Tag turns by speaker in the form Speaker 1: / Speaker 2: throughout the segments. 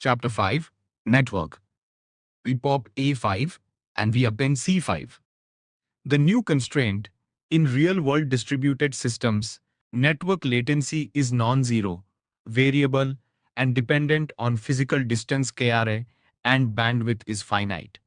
Speaker 1: Chapter 5, Network. We pop A5 and we append C5. The new constraint in real-world distributed systems, network latency is non-zero, variable, and dependent on physical distance KRA, and bandwidth is finite.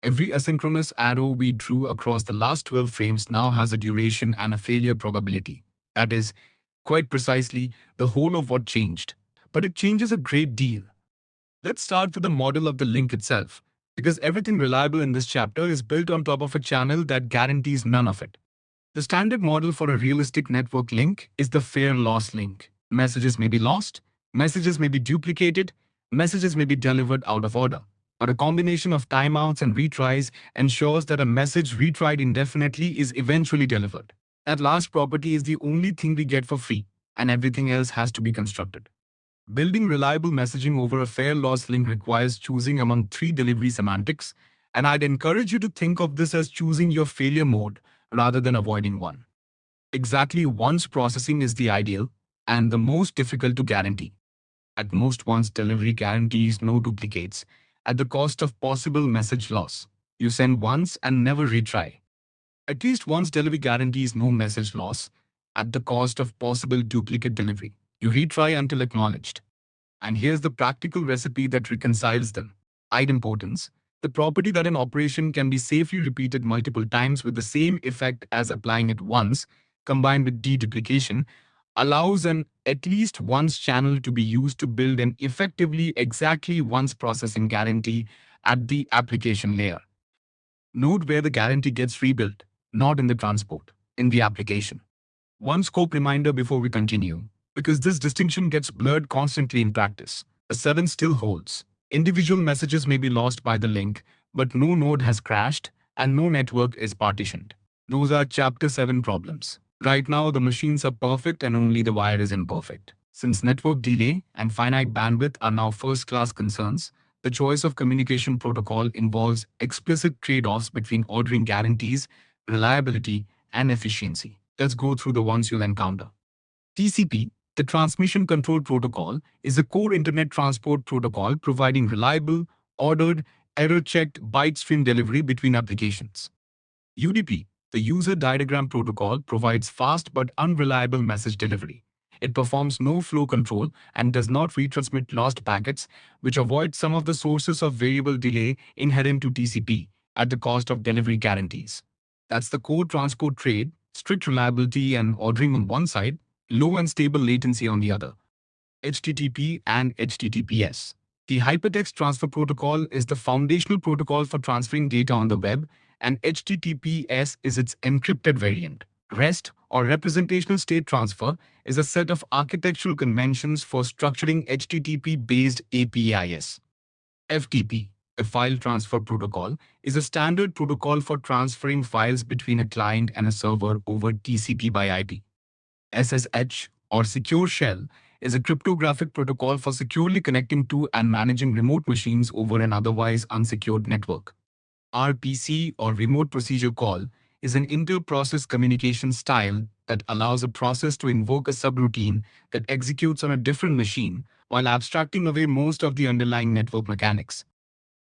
Speaker 1: Every asynchronous arrow we drew across the last 12 frames now has a duration and a failure probability. That is, quite precisely, the whole of what changed. But it changes a great deal. Let's start with the model of the link itself, because everything reliable in this chapter is built on top of a channel that guarantees none of it. The standard model for a realistic network link is the fair loss link. Messages may be lost, messages may be duplicated, messages may be delivered out of order, but a combination of timeouts and retries ensures that a message retried indefinitely is eventually delivered. That last property is the only thing we get for free, and everything else has to be constructed. Building reliable messaging over a fair loss link requires choosing among three delivery semantics, and I'd encourage you to think of this as choosing your failure mode rather than avoiding one. Exactly once processing is the ideal and the most difficult to guarantee. At most, once delivery guarantees no duplicates at the cost of possible message loss. You send once and never retry. At least once delivery guarantees no message loss at the cost of possible duplicate delivery. You retry until acknowledged. And here's the practical recipe that reconciles them. Idempotency, the property that an operation can be safely repeated multiple times with the same effect as applying it once, combined with deduplication, allows an at least once channel to be used to build an effectively exactly once processing guarantee at the application layer. Note where the guarantee gets rebuilt, not in the transport, in the application. One scope reminder before we continue, because this distinction gets blurred constantly in practice. The 7 still holds. Individual messages may be lost by the link, but no node has crashed and no network is partitioned. Those are Chapter 7 problems. Right now, the machines are perfect and only the wire is imperfect. Since network delay and finite bandwidth are now first-class concerns, the choice of communication protocol involves explicit trade-offs between ordering guarantees, reliability, and efficiency. Let's go through the ones you'll encounter. TCP, the Transmission Control Protocol, is a core Internet Transport Protocol providing reliable, ordered, error-checked byte stream delivery between applications. UDP, the User Diagram Protocol, provides fast but unreliable message delivery. It performs no flow control and does not retransmit lost packets, which avoids some of the sources of variable delay inherent to TCP at the cost of delivery guarantees. That's the core transport trade, strict reliability and ordering on one side, low and stable latency on the other. HTTP and HTTPS. The Hypertext Transfer Protocol is the foundational protocol for transferring data on the web, and HTTPS is its encrypted variant. REST, or Representational State Transfer, is a set of architectural conventions for structuring HTTP-based APIs. FTP, a File Transfer Protocol, is a standard protocol for transferring files between a client and a server over TCP by IP. SSH, or Secure Shell, is a cryptographic protocol for securely connecting to and managing remote machines over an otherwise unsecured network. RPC, or Remote Procedure Call, is an inter-process communication style that allows a process to invoke a subroutine that executes on a different machine while abstracting away most of the underlying network mechanics.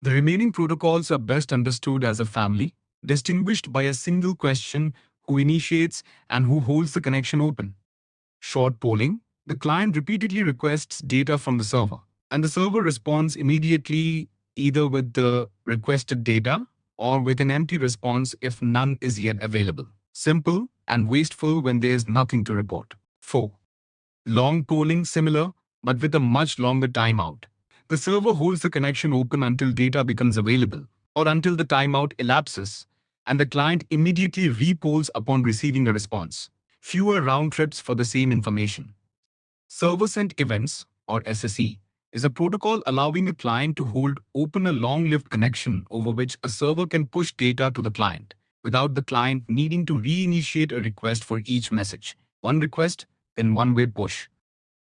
Speaker 1: The remaining protocols are best understood as a family, distinguished by a single question: who initiates and who holds the connection open. Short polling, the client repeatedly requests data from the server, and the server responds immediately either with the requested data or with an empty response if none is yet available. Simple and wasteful when there is nothing to report. 4. Long polling, similar, but with a much longer timeout. The server holds the connection open until data becomes available, or until the timeout elapses, and the client immediately repolls upon receiving the response. Fewer round trips for the same information. Server-sent events, or SSE, is a protocol allowing a client to hold open a long-lived connection over which a server can push data to the client, without the client needing to reinitiate a request for each message. One request, then one-way push.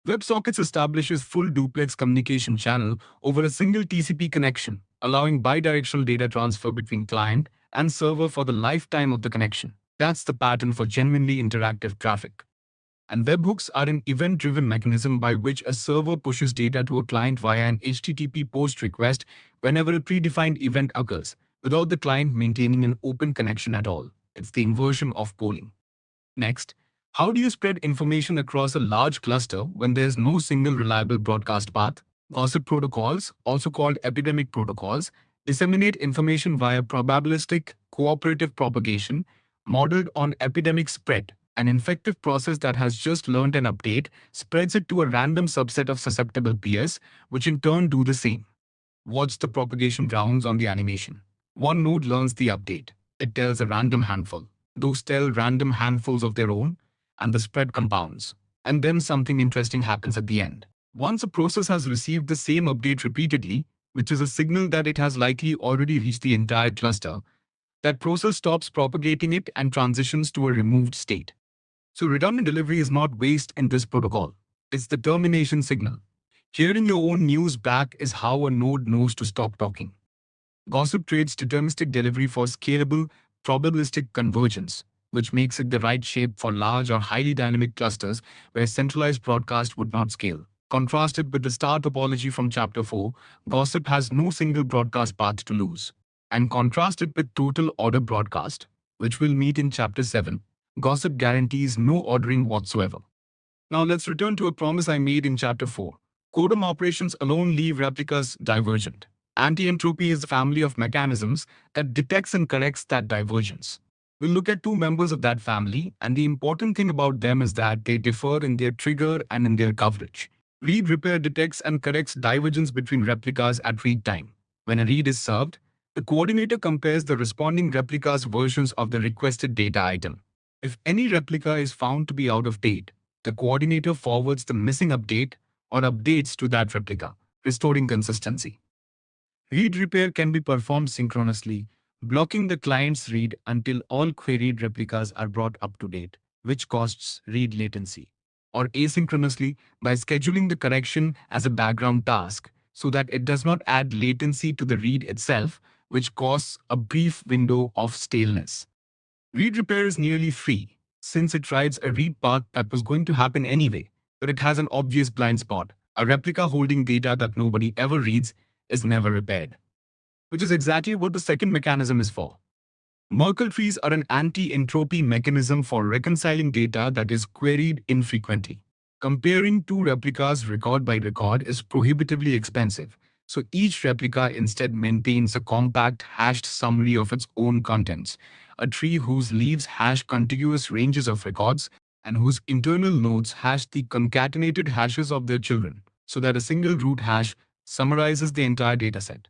Speaker 1: WebSockets establishes full duplex communication channel over a single TCP connection, allowing bidirectional data transfer between client and server for the lifetime of the connection. That's the pattern for genuinely interactive traffic. And webhooks are an event-driven mechanism by which a server pushes data to a client via an HTTP post request whenever a predefined event occurs, without the client maintaining an open connection at all. It's the inversion of polling. Next, how do you spread information across a large cluster when there's no single reliable broadcast path? Gossip protocols, also called epidemic protocols, disseminate information via probabilistic cooperative propagation modeled on epidemic spread. An infective process that has just learned an update spreads it to a random subset of susceptible peers, which in turn do the same. Watch the propagation rounds on the animation. One node learns the update. It tells a random handful. Those tell random handfuls of their own, and the spread compounds. And then something interesting happens at the end. Once a process has received the same update repeatedly, which is a signal that it has likely already reached the entire cluster, that process stops propagating it and transitions to a removed state. So redundant delivery is not waste in this protocol. It's the termination signal. Hearing your own news back is how a node knows to stop talking. Gossip trades deterministic delivery for scalable, probabilistic convergence, which makes it the right shape for large or highly dynamic clusters where centralized broadcast would not scale. Contrasted with the star topology from Chapter 4, gossip has no single broadcast path to lose. And contrasted with total order broadcast, which we'll meet in Chapter 7, gossip guarantees no ordering whatsoever. Now let's return to a promise I made in Chapter 4. Quorum operations alone leave replicas divergent. Anti-entropy is a family of mechanisms that detects and corrects that divergence. We'll look at two members of that family, and the important thing about them is that they differ in their trigger and in their coverage. Read repair detects and corrects divergence between replicas at read time. When a read is served, the coordinator compares the responding replica's versions of the requested data item. If any replica is found to be out of date, the coordinator forwards the missing update or updates to that replica, restoring consistency. Read repair can be performed synchronously, blocking the client's read until all queried replicas are brought up to date, which costs read latency. Or asynchronously by scheduling the correction as a background task so that it does not add latency to the read itself, which causes a brief window of staleness. Read repair is nearly free, since it rides a read path that was going to happen anyway, but it has an obvious blind spot. A replica holding data that nobody ever reads is never repaired, which is exactly what the second mechanism is for. Merkle-trees are an anti-entropy mechanism for reconciling data that is queried infrequently. Comparing two replicas record by record is prohibitively expensive, so each replica instead maintains a compact hashed summary of its own contents, a tree whose leaves hash contiguous ranges of records and whose internal nodes hash the concatenated hashes of their children, so that a single root hash summarizes the entire dataset.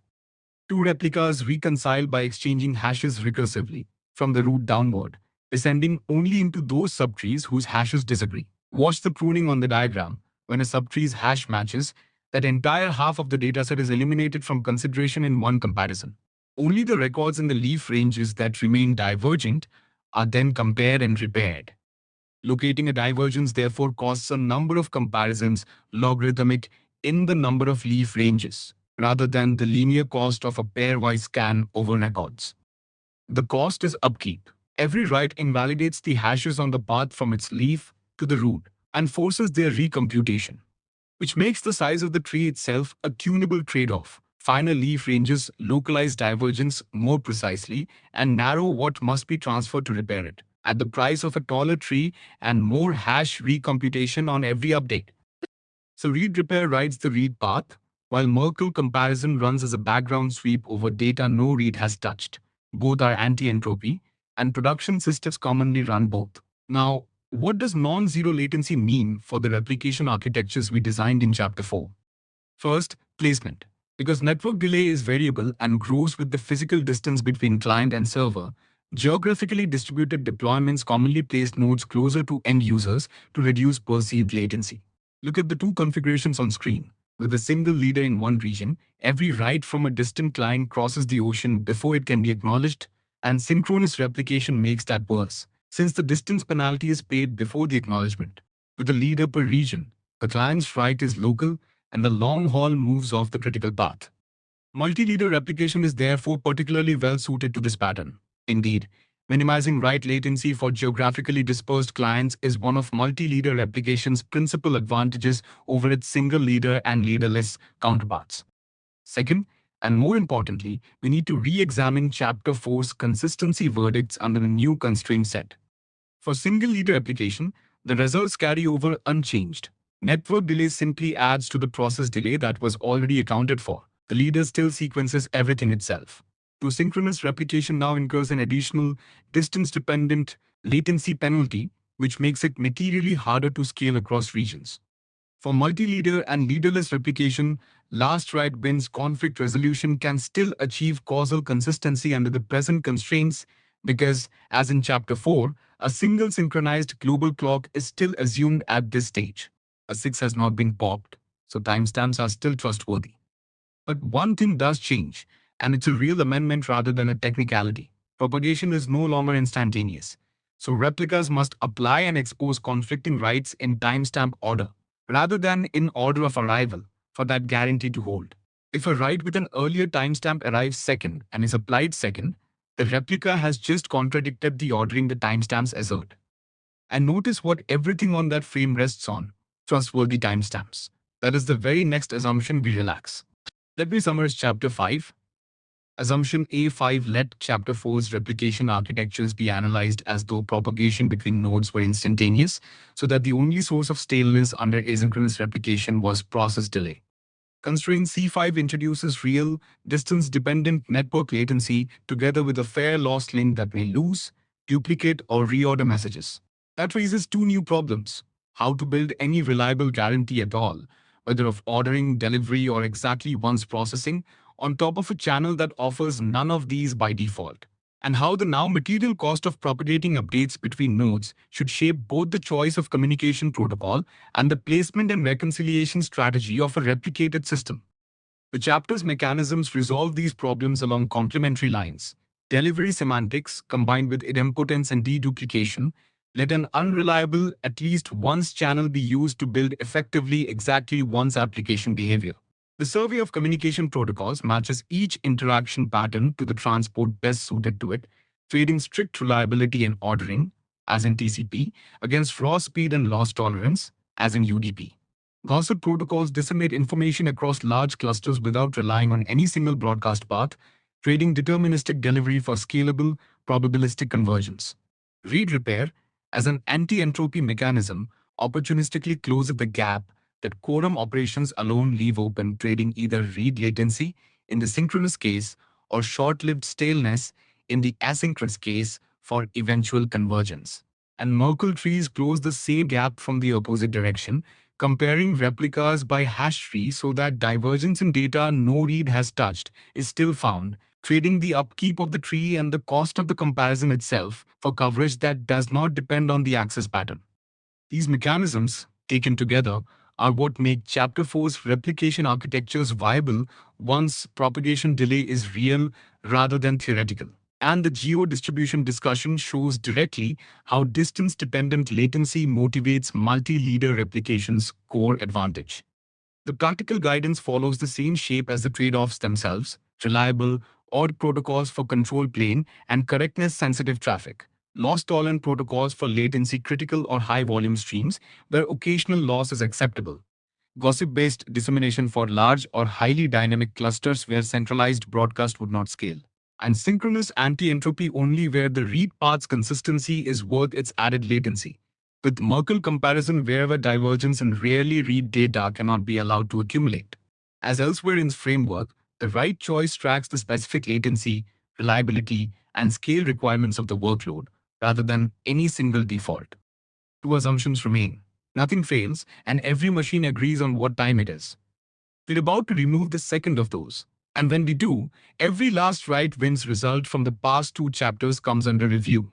Speaker 1: Two replicas reconcile by exchanging hashes recursively, from the root downward, descending only into those subtrees whose hashes disagree. Watch the pruning on the diagram. When a subtree's hash matches, that entire half of the dataset is eliminated from consideration in one comparison. Only the records in the leaf ranges that remain divergent are then compared and repaired. Locating a divergence therefore costs a number of comparisons logarithmic in the number of leaf ranges, rather than the linear cost of a pairwise scan over records. The cost is upkeep. Every write invalidates the hashes on the path from its leaf to the root and forces their recomputation, which makes the size of the tree itself a tunable trade-off. Finer leaf ranges localize divergence more precisely and narrow what must be transferred to repair it, at the price of a taller tree and more hash recomputation on every update. So read repair rides the read path, while Merkle comparison runs as a background sweep over data no read has touched. Both are anti-entropy, and production systems commonly run both. Now, what does non-zero latency mean for the replication architectures we designed in Chapter 4? First, placement. Because network delay is variable and grows with the physical distance between client and server, geographically distributed deployments commonly place nodes closer to end users to reduce perceived latency. Look at the two configurations on screen. With a single leader in one region, every write from a distant client crosses the ocean before it can be acknowledged, and synchronous replication makes that worse, since the distance penalty is paid before the acknowledgement. With a leader per region, the client's write is local and the long haul moves off the critical path. Multi-leader replication is therefore particularly well suited to this pattern. Indeed, Minimizing write latency for geographically dispersed clients is one of multi-leader replication's principal advantages over its single-leader and leaderless counterparts. Second, and more importantly, we need to re-examine Chapter 4's consistency verdicts under the new constraint set. For single-leader application, the results carry over unchanged. Network delay simply adds to the process delay that was already accounted for. The leader still sequences everything itself. To synchronous replication now incurs an additional distance-dependent latency penalty, which makes it materially harder to scale across regions. For multi-leader and leaderless replication, last write wins conflict resolution can still achieve causal consistency under the present constraints because, as in Chapter 4, a single synchronized global clock is still assumed at this stage. A 6 has not been popped, so timestamps are still trustworthy. But one thing does change, and it's a real amendment rather than a technicality. Propagation is no longer instantaneous, so replicas must apply and expose conflicting writes in timestamp order, rather than in order of arrival, for that guarantee to hold. If a write with an earlier timestamp arrives second and is applied second, the replica has just contradicted the ordering the timestamps assert. And notice what everything on that frame rests on: trustworthy timestamps. That is the very next assumption we relax. Let me summarize Chapter 5. Assumption A5: let Chapter 4's replication architectures be analyzed as though propagation between nodes were instantaneous, so that the only source of staleness under asynchronous replication was process delay. Constraint C5 introduces real, distance-dependent network latency together with a fair loss link that may lose, duplicate, or reorder messages. That raises two new problems: how to build any reliable guarantee at all, whether of ordering, delivery, or exactly once processing, on top of a channel that offers none of these by default, and how the now material cost of propagating updates between nodes should shape both the choice of communication protocol and the placement and reconciliation strategy of a replicated system. The chapter's mechanisms resolve these problems along complementary lines. Delivery semantics, combined with idempotence and deduplication, let an unreliable at least once channel be used to build effectively exactly once application behavior. The survey of communication protocols matches each interaction pattern to the transport best suited to it, trading strict reliability and ordering, as in TCP, against raw speed and loss tolerance, as in UDP. Gossip protocols disseminate information across large clusters without relying on any single broadcast path, trading deterministic delivery for scalable, probabilistic conversions. Read repair, as an anti-entropy mechanism, opportunistically closes the gap that quorum operations alone leave open, trading either read latency in the synchronous case or short-lived staleness in the asynchronous case for eventual convergence. And Merkle-trees close the same gap from the opposite direction, comparing replicas by hash tree so that divergence in data no read has touched is still found, trading the upkeep of the tree and the cost of the comparison itself for coverage that does not depend on the access pattern. These mechanisms, taken together, are what make Chapter 4's replication architectures viable once propagation delay is real rather than theoretical. And the geo-distribution discussion shows directly how distance-dependent latency motivates multi-leader replication's core advantage. The practical guidance follows the same shape as the trade-offs themselves: reliable, odd protocols for control plane and correctness-sensitive traffic, loss-tolerant protocols for latency-critical or high-volume streams where occasional loss is acceptable, gossip-based dissemination for large or highly dynamic clusters where centralized broadcast would not scale, and synchronous anti-entropy only where the read path's consistency is worth its added latency, with Merkle comparison wherever divergence in rarely read data cannot be allowed to accumulate. As elsewhere in the framework, the right choice tracks the specific latency, reliability, and scale requirements of the workload, rather than any single default. Two assumptions remain: nothing fails, and every machine agrees on what time it is. We're about to remove the second of those. And when we do, every last write wins result from the past two chapters comes under review.